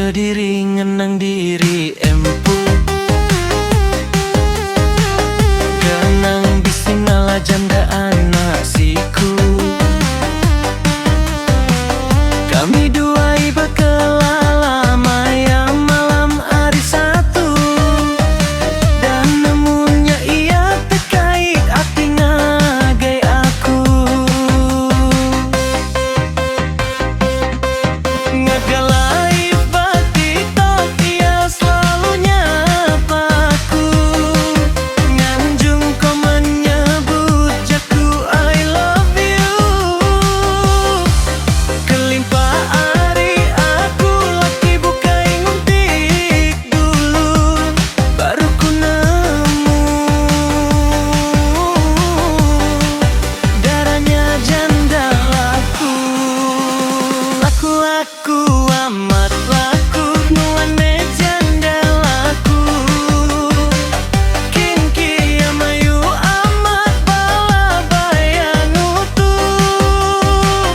Kediri ngenang diri empu Ganang bising ala janda anak siku Kami dua iba kelala yang malam hari satu Dan nemunya ia terkait hati ngagai aku Ngagalai batik ia selalu nyapaku Nganjung kau menyebut jaku I love you Kelimpah hari aku laki bukai nguntik dulu Baru ku nemu darahnya janda laku Laku amat laku nuane janda laku Kingki amayu amat bala bayang utuh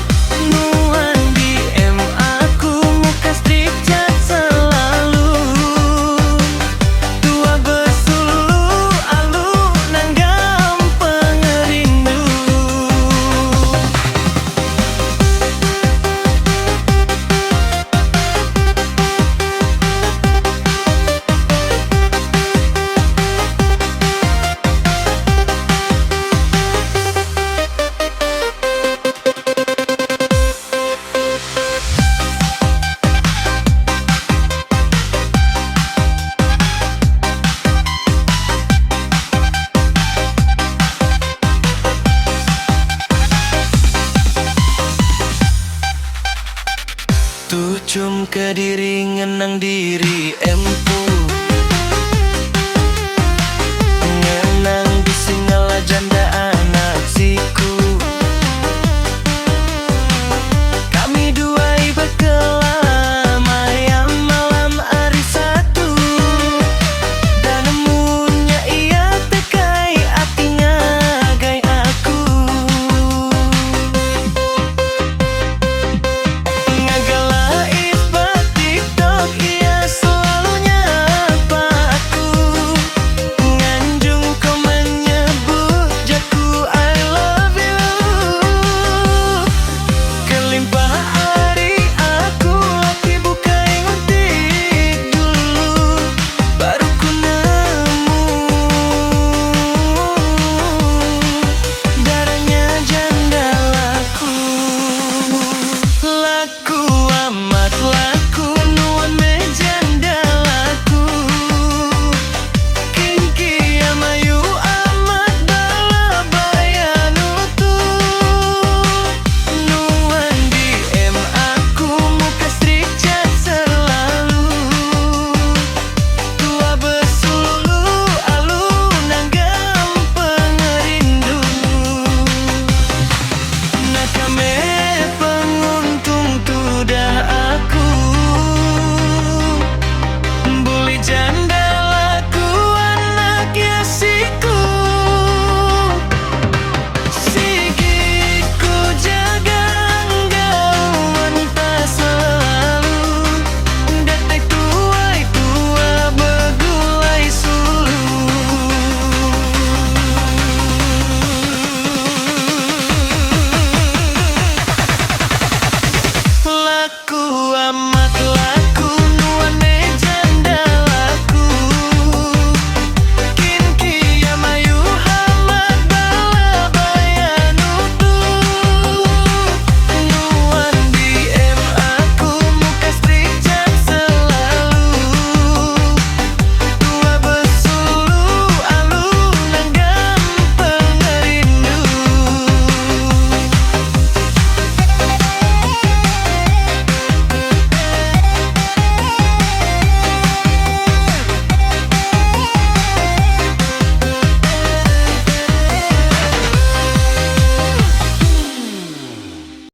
Nuan DM aku muka strik cat selalu Tua bersulu alu nanggam pengerindu Tucum kediri ngenang diri empu